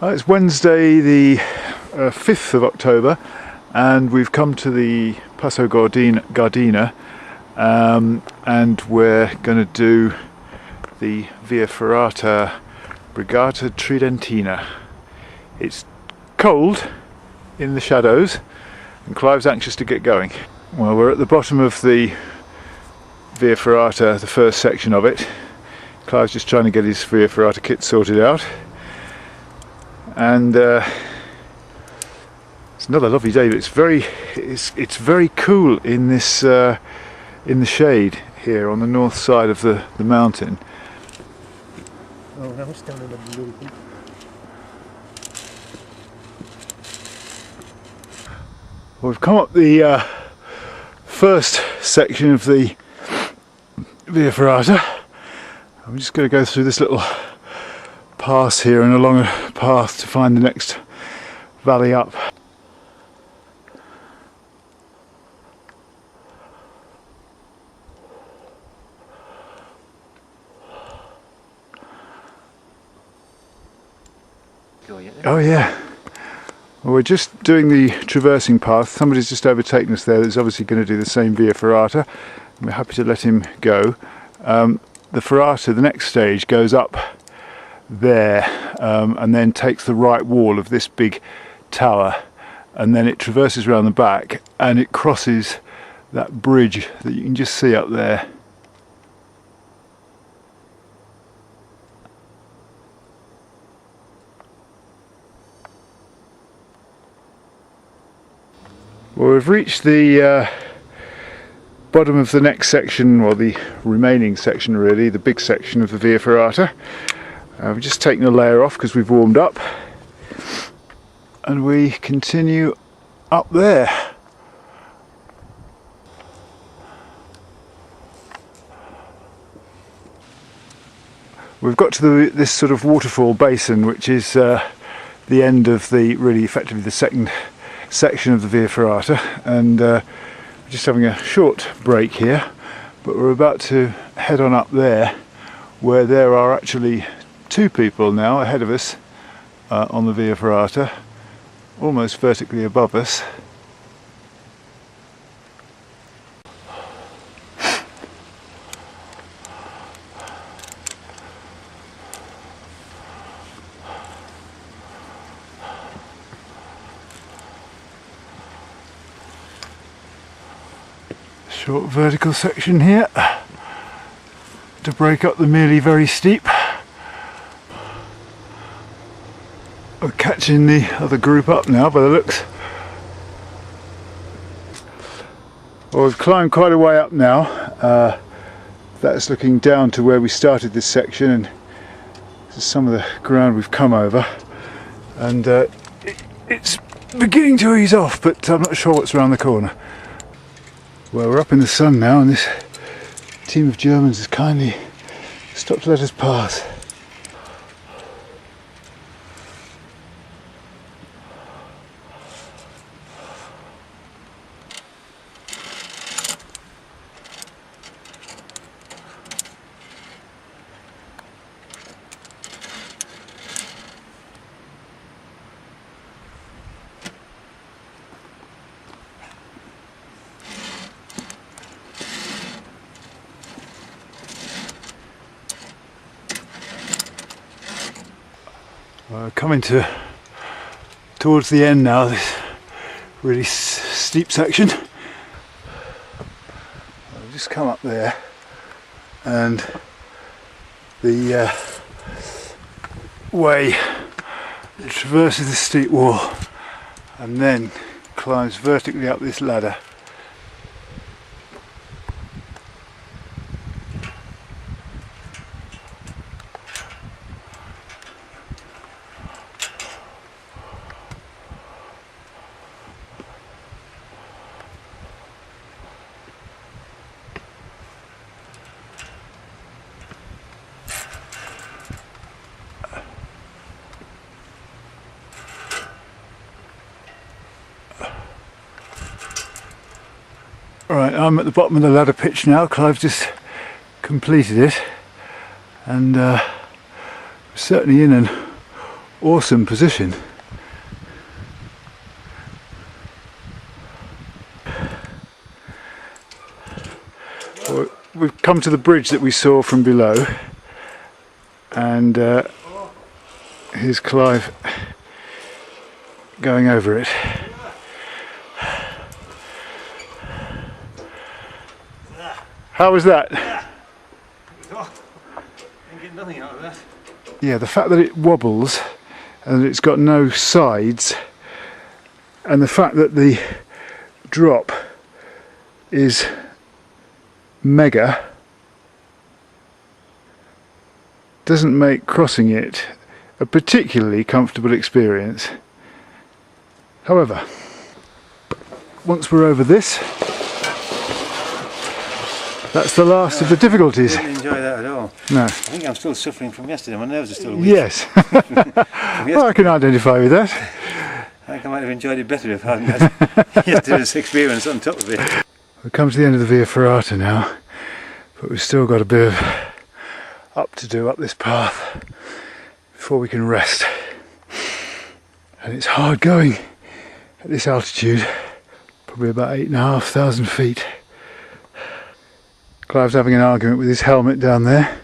It's Wednesday the 5th of October and we've come to the Passo Gardena and we're going to do the Via Ferrata Brigata Tridentina. It's cold in the shadows and Clive's anxious to get going. Well, we're at the bottom of the Via Ferrata, the first section of it. Clive's just trying to get his Via Ferrata kit sorted out. And it's another lovely day, but it's very cool in this in the shade here on the north side of the mountain. Oh, now it's down in the blue. Well, we've come up the first section of the Via Ferrata. I'm just going to go through this little pass here and along a path to find the next valley up. Oh yeah. Well, we're just doing the traversing path. Somebody's just overtaken us there that's obviously going to do the same Via Ferrata. We're happy to let him go. The Ferrata, the next stage, goes up there and then takes the right wall of this big tower, and then it traverses around the back and it crosses that bridge that you can just see up there. Well, we've reached the bottom of the next section, or the remaining section really, the big section of the Via Ferrata. We've just taken a layer off because we've warmed up, and we continue up there. We've got to this sort of waterfall basin, which is the end of really effectively the second section of the Via Ferrata, and we're just having a short break here, but we're about to head on up there, where there are actually two people now ahead of us on the Via Ferrata, almost vertically above us. Short vertical section here to break up the merely very steep. We're catching the other group up now by the looks. Well, we've climbed quite a way up now. That's looking down to where we started this section, and this is some of the ground we've come over, and it's beginning to ease off, but I'm not sure what's around the corner. Well, we're up in the sun now, and this team of Germans has kindly stopped to let us pass. We're coming towards the end now, this really steep section. I've just come up there, and the way it traverses the steep wall and then climbs vertically up this ladder. Right, I'm at the bottom of the ladder pitch now. Clive just completed it, and we're certainly in an awesome position. Well, we've come to the bridge that we saw from below, and here's Clive going over it. How was that? Oh, didn't get nothing out of that. Yeah, the fact that it wobbles and it's got no sides, and the fact that the drop is mega, doesn't make crossing it a particularly comfortable experience. However, once we're over this, that's the last of the difficulties. I didn't enjoy that at all. No. I think I'm still suffering from yesterday. My nerves are still weak. Yes. Well, I can identify with that. I think I might have enjoyed it better if I hadn't had yesterday's experience on top of it. We've come to the end of the Via Ferrata now, but we've still got a bit of up to do up this path before we can rest. And it's hard going at this altitude, probably about 8,500 feet. Clive's having an argument with his helmet down there.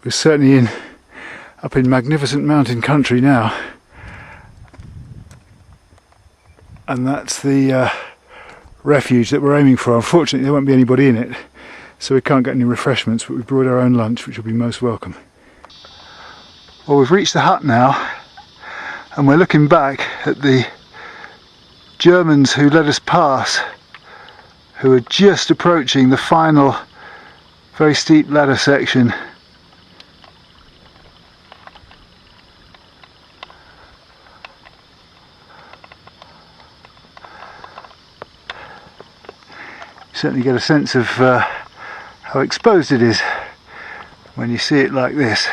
We're certainly up in magnificent mountain country now, and that's the refuge that we're aiming for. Unfortunately there won't be anybody in it, so we can't get any refreshments, but we've brought our own lunch, which will be most welcome. Well, we've reached the hut now, and we're looking back at the Germans who let us pass, who are just approaching the final very steep ladder section. You certainly get a sense of how exposed it is when you see it like this.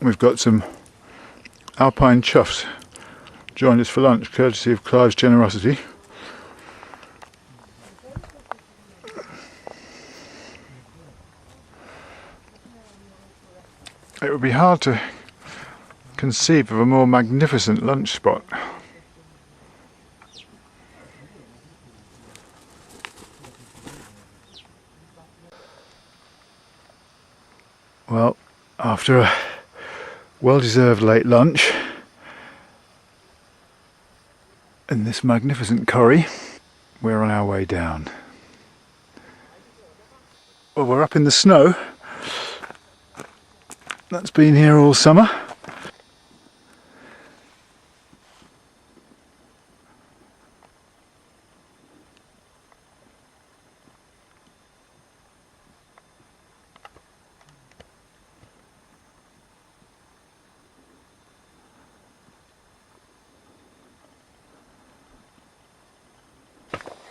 We've got some alpine chuffs joined us for lunch, courtesy of Clive's generosity. It would be hard to conceive of a more magnificent lunch spot. Well, after a well-deserved late lunch and this magnificent curry, we're on our way down. Well, we're up in the snow. That's been here all summer.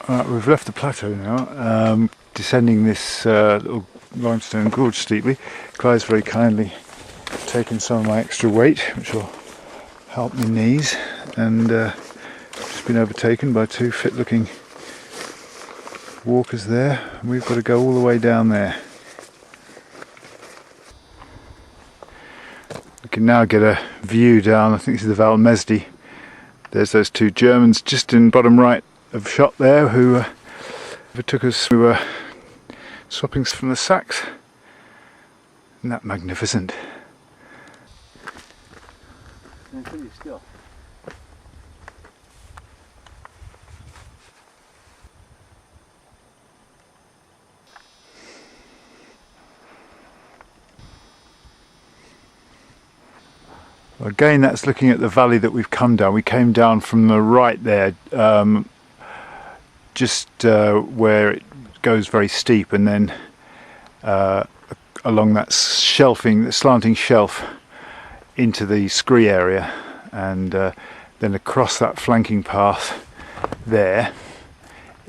Right, we've left the plateau now, descending this little limestone gorge steeply. Clive's very kindly taken some of my extra weight, which will help my knees, and just been overtaken by two fit-looking walkers there, and we've got to go all the way down there. We can now get a view down. I think this is the Val Mesdi. There's those two Germans just in bottom right of shot there who overtook us. We were swapping from the sacks. Isn't that magnificent? Pretty still. Again, that's looking at the valley that we've come down. We came down from the right there, just where it goes very steep, and then along that shelving, the slanting shelf into the scree area, and then across that flanking path there,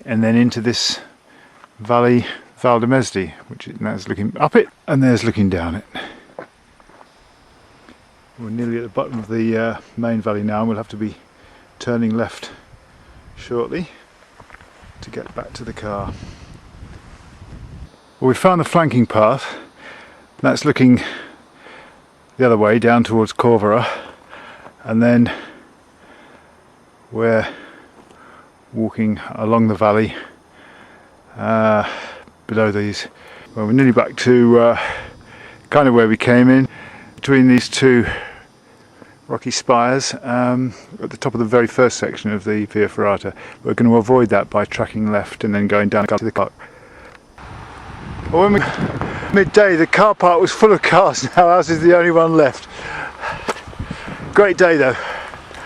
and then into this valley, Val di Mesdi, which is, that's looking up it, and there's looking down it. We're nearly at the bottom of the main valley now, and we'll have to be turning left shortly to get back to the car. Well, we found the flanking path. That's looking the other way down towards Corvera, and then we're walking along the valley below these. Well, we're nearly back to kind of where we came in, between these two rocky spires at the top of the very first section of the Via Ferrata. We're going to avoid that by tracking left and then going down to the car. Well, when we midday, the car park was full of cars. Now ours is the only one left. Great day though.